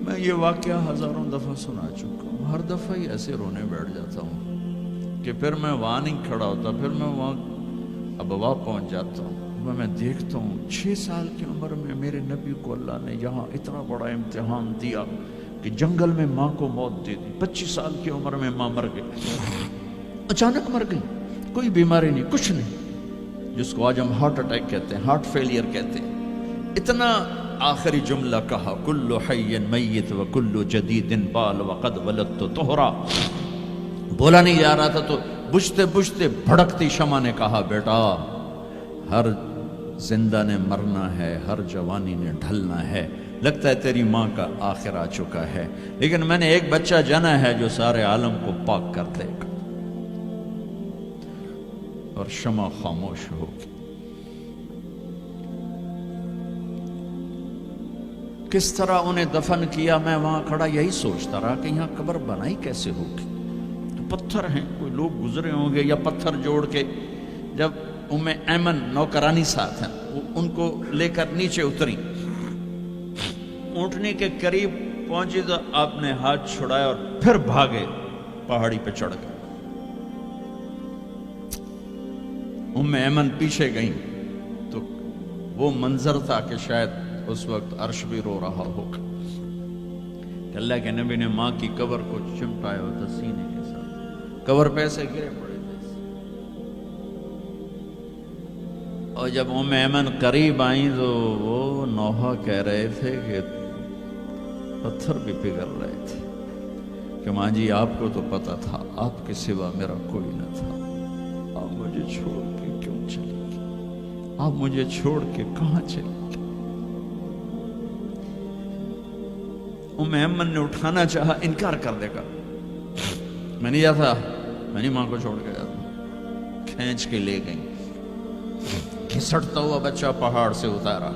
میں یہ واقعہ ہزاروں دفعہ سنا چکا ہوں، ہر دفعہ ہی ایسے رونے بیٹھ جاتا ہوں کہ پھر میں وہاں نہیں کھڑا ہوتا، پھر میں وہاں ابوا پہنچ جاتا ہوں، میں دیکھتا ہوں 6 سال کی عمر میں میرے نبی کو اللہ نے یہاں اتنا بڑا امتحان دیا کہ جنگل میں ماں کو موت دے دی، 25 سال کی عمر میں ماں مر گئی، اچانک مر گئی، کوئی بیماری نہیں، کچھ نہیں، جس کو آج ہم ہارٹ اٹیک کہتے ہیں، ہارٹ فیلئر کہتے ہیں۔ اتنا آخری جملہ کہا، کل حی میت و کل جدید بال وقد ولدت طہرا، بولا نہیں جا رہا تھا تو بجھتے بجھتے بھڑکتی شمع نے کہا، بیٹا ہر زندہ نے مرنا ہے، ہر جوانی نے ڈھلنا ہے، لگتا ہے تیری ماں کا آخر آ چکا ہے، لیکن میں نے ایک بچہ جنا ہے جو سارے عالم کو پاک کر دے گا۔ اور شمع خاموش ہوگی۔ کس طرح انہیں دفن کیا، میں وہاں کھڑا یہی سوچتا رہا کہ یہاں قبر بنائی کیسے ہوگی، تو پتھر ہیں، کوئی لوگ گزرے ہوں گے یا پتھر جوڑ کے۔ جب ایمن نوکرانی ساتھ ہیں، ان کو لے کر نیچے اتری، اونٹنی کے قریب پہنچی تو آپ نے ہاتھ چھڑایا اور پھر بھاگے، پہاڑی پہ چڑھ گئے۔ ایمن پیچھے گئیں تو وہ منظر تھا کہ شاید اس وقت عرش بھی رو رہا ہوگا کہ اللہ کے نبی نے ماں کی قبر کو چمٹایا ہوتا سینے کے ساتھ، قبر پہ ایسے گرے پڑے تھے۔ اور جب ایمن قریب آئیں تو وہ نوحہ کہہ رہے تھے کہ پتھر بھی پگھل رہے تھے کہ ماں جی آپ کو تو پتا تھا آپ کے سوا میرا کوئی نہ تھا، آپ مجھے چھوڑ کے کیوں چلی گئی، آپ مجھے چھوڑ کے کہاں چلی گئی۔ ایمن نے اٹھانا چاہا، انکار کر دے گا، میں نہیں جاتا، میں نہیں ماں کو چھوڑ کے جاتا۔ کھینچ کے لے گئی، گھسٹتا ہوا بچہ پہاڑ سے اتارا۔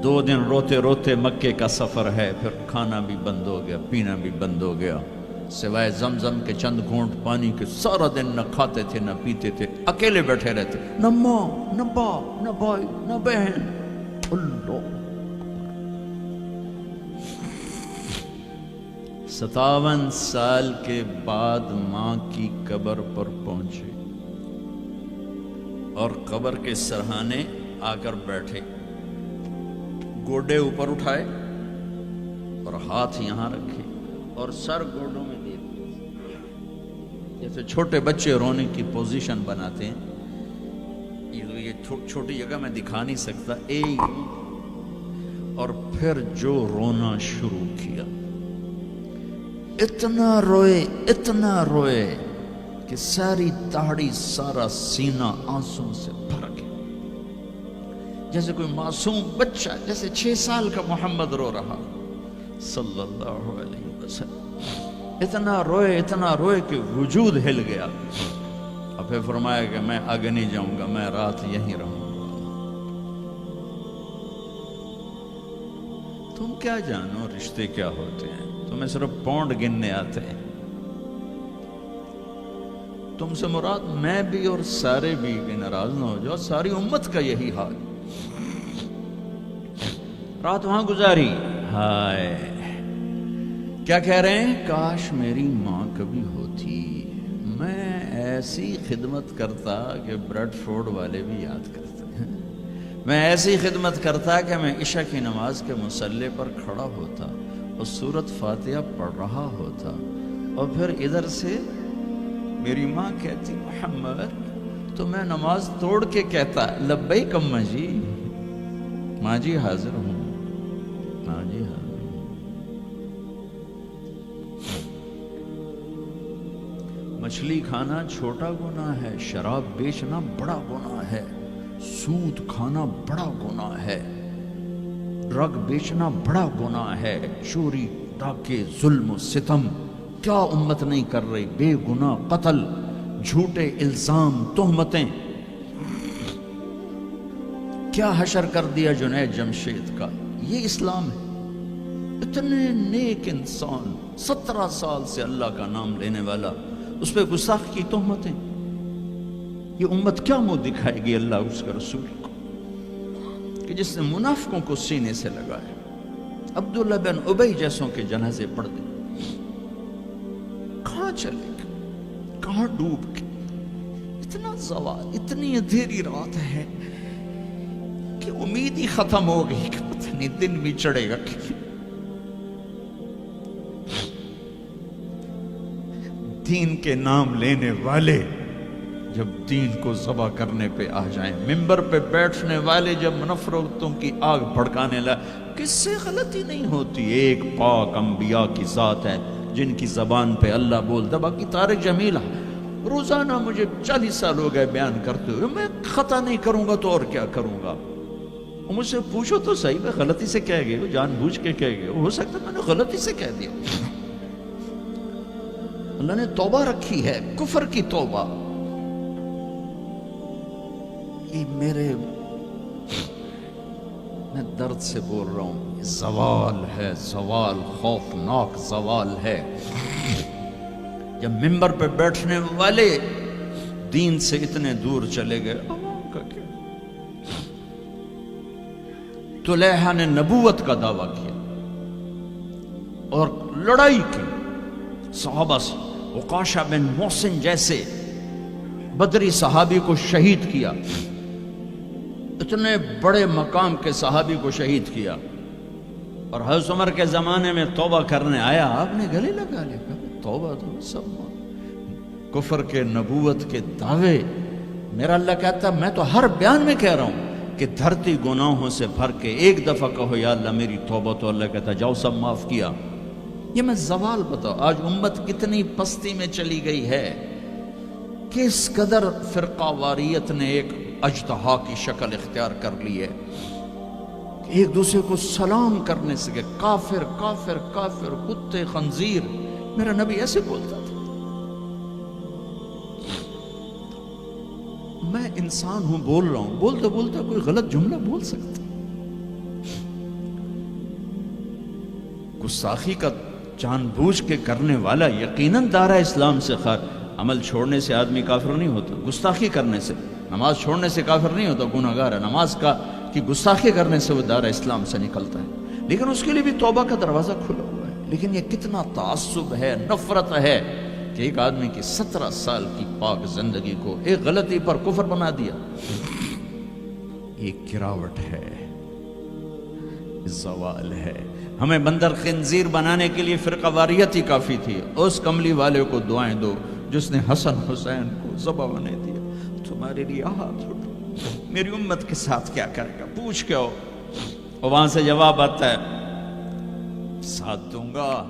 2 دن روتے روتے مکے کا سفر ہے، پھر کھانا بھی بند ہو گیا، پینا بھی بند ہو گیا، سوائے زمزم کے چند گھونٹ پانی کے سارا دن نہ کھاتے تھے نہ پیتے تھے، اکیلے بیٹھے رہتے، نہ ماں نہ باپ نہ بھائی نہ بہن۔ اللہ 57 سال کے بعد ماں کی قبر پر پہنچے اور قبر کے سرہانے آ کر بیٹھے، گوڈے اوپر اٹھائے اور ہاتھ یہاں رکھے اور سر گوڈوں میں دے دیے، جیسے چھوٹے بچے رونے کی پوزیشن بناتے ہیں۔ یہ چھوٹی جگہ میں دکھا نہیں سکتا، اور پھر جو رونا شروع کیا، اتنا روئے کہ ساری داڑھی سارا سینہ آنسوں سے بھر گیا، جیسے کوئی معصوم بچہ، جیسے 6 سال کا محمد رو رہا صلی اللہ علیہ وسلم۔ اتنا روئے کہ وجود ہل گیا، اور پھر فرمایا کہ میں آگے نہیں جاؤں گا، میں رات یہیں رہوں گا۔ تم کیا جانو رشتے کیا ہوتے ہیں، تمہیں صرف پونڈ گننے آتے ہیں۔ تم سے مراد میں بھی اور سارے بھی، کہ ناراض نہ ہو جاؤ، ساری امت کا یہی حال۔ رات وہاں گزاری، ہائے کیا کہہ رہے ہیں، کاش میری ماں کبھی ہوتی، میں ایسی خدمت کرتا کہ بریڈ فورڈ والے بھی یاد کرتے ہیں، میں ایسی خدمت کرتا کہ میں عشاء کی نماز کے مصلی پر کھڑا ہوتا اور سورۃ فاتحہ پڑھ رہا ہوتا، اور پھر ادھر سے میری ماں کہتی محمد، تو میں نماز توڑ کے کہتا لبیک اماں جی، ماں جی حاضر ہوں، ماں جی حاضر ہوں۔ مچھلی کھانا چھوٹا گناہ ہے، شراب بیچنا بڑا گناہ ہے، سود کھانا بڑا گناہ ہے، ڈرگ بیچنا بڑا گناہ ہے، چوری ڈاکے ظلم و ستم کیا امت نہیں کر رہی، بے گناہ قتل، جھوٹے الزام تہمتیں، کیا حشر کر دیا جنید جمشید کا، یہ اسلام ہے۔ اتنے نیک انسان، 17 سال سے اللہ کا نام لینے والا، اس پہ گستاخ کی تہمتیں، یہ امت کیا منہ دکھائے گی اللہ اس کے رسول کو، کہ جس نے منافقوں کو سینے سے لگایا، عبداللہ بن ابی جیسوں کے جنازے پڑھ دیں. کہاں چلے گئے, کہاں ڈوب کے. اتنا زوال, اتنی اندھیری رات ہے کہ امید ہی ختم ہو گئی کہ پتہ نہیں دن بھی چڑھے گا. دین کے نام لینے والے جب دین کو ذبح کرنے پہ آ جائیں, ممبر پہ بیٹھنے والے جب نفرتوں کی آگ بھڑکانے لگے, کس سے غلطی نہیں ہوتی. ایک پاک انبیاء کی ذات ہے جن کی زبان پہ اللہ بولتا. باقی طارق جمیل روزانہ مجھے 40 سال ہو گئے بیان کرتے ہوئے, میں خطا نہیں کروں گا تو اور کیا کروں گا. مجھ سے پوچھو تو صحیح, میں غلطی سے کہہ گئے, جان بوجھ کے کہہ گئے, ہو سکتا میں نے غلطی سے کہہ دیا. اللہ نے توبہ رکھی ہے, کفر کی توبہ. یہ میں درد سے بول رہا ہوں, یہ زوال ہے, زوال, خوفناک زوال ہے. جب ممبر پہ بیٹھنے والے دین سے اتنے دور چلے گئے, عوام کا کیا. طلحہ نے نبوت کا دعویٰ کیا اور لڑائی کی صحابہ سے. عکاشہ بن محسن جیسے بدری صحابی کو شہید کیا, اتنے بڑے مقام کے صحابی کو شہید کیا. اور حضرت عمر کے زمانے میں توبہ کرنے آیا, آپ نے گلے لگا لیا, توبہ تو سب کفر کے نبوت کے دعوے. میرا اللہ کہتا میں تو ہر بیان میں کہہ رہا ہوں کہ دھرتی گناہوں سے بھر کے ایک دفعہ کہو یا اللہ میری توبہ, تو اللہ کہتا جاؤ سب معاف کیا. یہ میں زوال بتاؤ. آج امت کتنی پستی میں چلی گئی ہے, کس قدر فرقہ واریت نے ایک اجتہا کی شکل اختیار کر لی ہے. ایک دوسرے کو سلام کرنے سے کہ کافر کافر کافر, کتے خنزیر. میرا نبی ایسے بولتا تھا. میں انسان ہوں, بول رہا ہوں, بولتے بولتے کوئی غلط جملہ بول سکتا. گستاخی کا جان بوجھ کے کرنے والا یقیناً دارہ اسلام سے عمل چھوڑنے سے آدمی کافر نہیں ہوتا. گستاخی کرنے سے, نماز چھوڑنے سے کافر نہیں ہوتا, گناہگار ہے. نماز کی گستاخی کرنے سے وہ دارہ اسلام سے نکلتا ہے, لیکن اس کے لیے بھی توبہ کا دروازہ کھلا ہوا ہے. لیکن یہ کتنا تعصب ہے, نفرت ہے کہ ایک آدمی کی 17 سال کی پاک زندگی کو ایک غلطی پر کفر بنا دیا. یہ گراوٹ ہے, زوال ہے. ہمیں بندر خنزیر بنانے کے لیے فرقہ واریت ہی کافی تھی. اس کملی والے کو دعائیں دو جس نے حسن حسین کو ذبح بنا دیا. تمہارے لیے ہاتھ اٹھو, میری امت کے ساتھ کیا کرے گا, پوچھ کے ہو. اور وہاں سے جواب آتا ہے ساتھ دوں گا.